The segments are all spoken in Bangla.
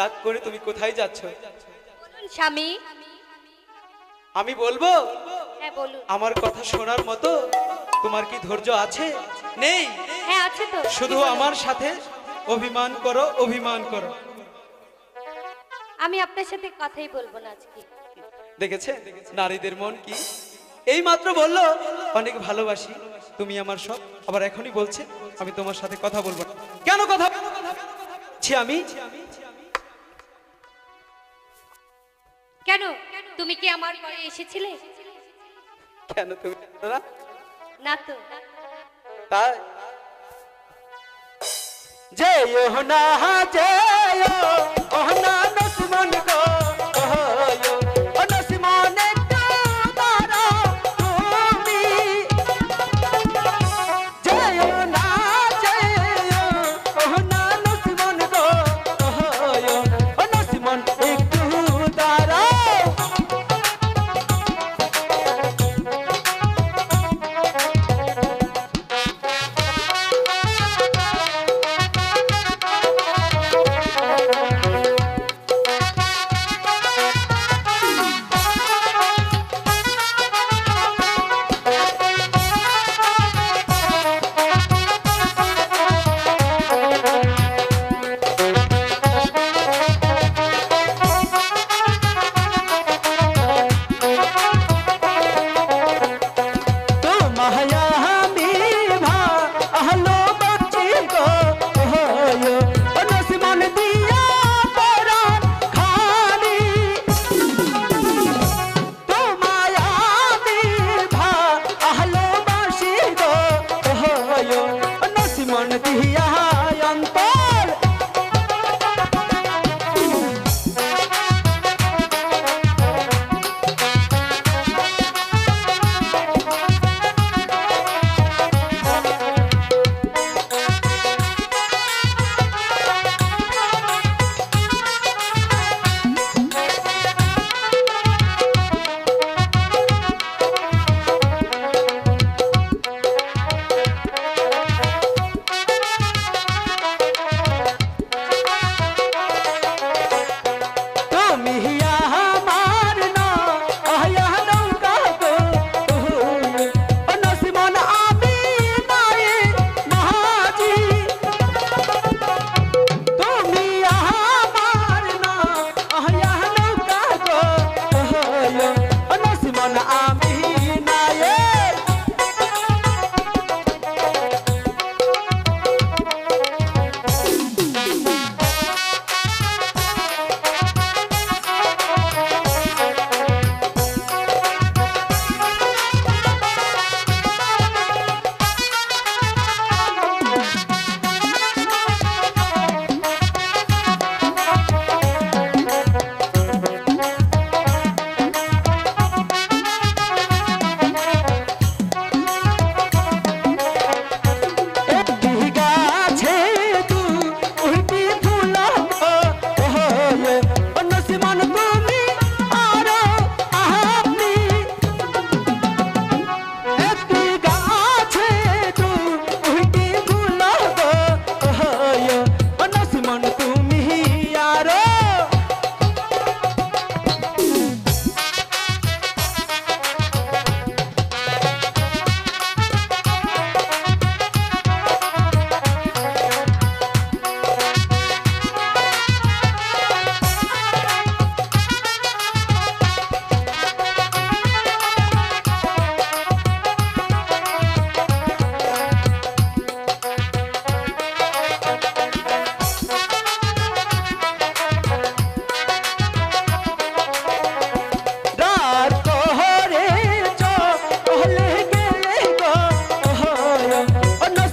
রাগ করে তুমি কোথায় যাচ্ছ? বলুন স্বামী। আমি বলবো? হ্যাঁ বলুন। আমার কথা শোনার মতো তোমার কি ধৈর্য আছে? নেই? হ্যাঁ আছে তো। শুধু আমার সাথে অভিমান করো, অভিমান করো। আমি আপনার সাথে কথাই বলবো না আজকে। দেখেছে নারীদের মন কি? এই মাত্র বললো অনেক ভালোবাসি, তুমি আমার সব, আবার এখনই বলছে আমি তোমার সাথে কথা বলবো না। কেন কথা বলছি আমি? কেন? তুমি কি আমার ঘরে এসেছিলে? কেন তুমি না? না তো। তাই যেও না যেও ওহ না নসিমন গো ওহয়ো ও নসিমন একটু দাঁড়াও তুমি যেও না যেও ওহ না নসিমন গো ওহয়ো ও নসিমন একটু দাঁড়াও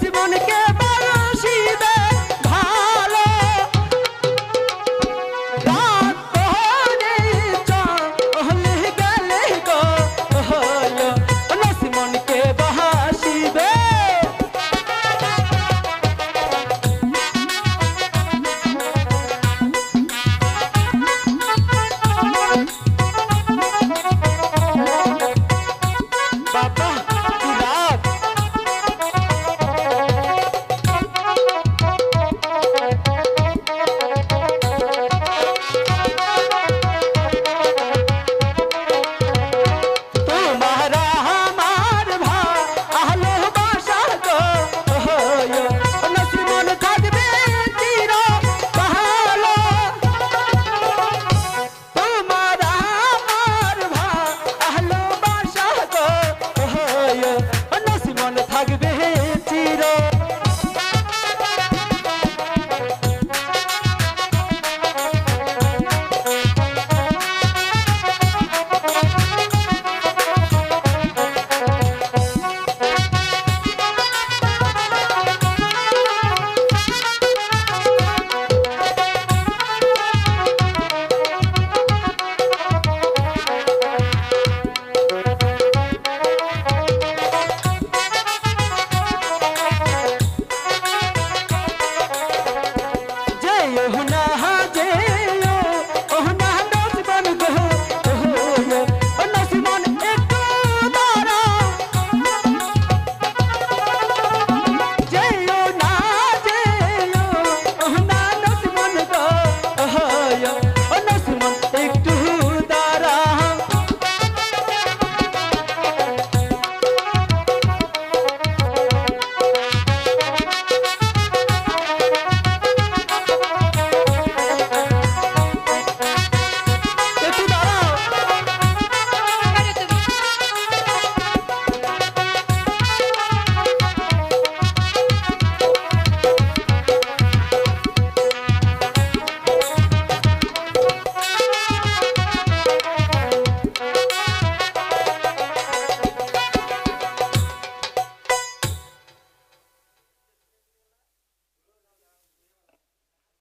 জীবনকে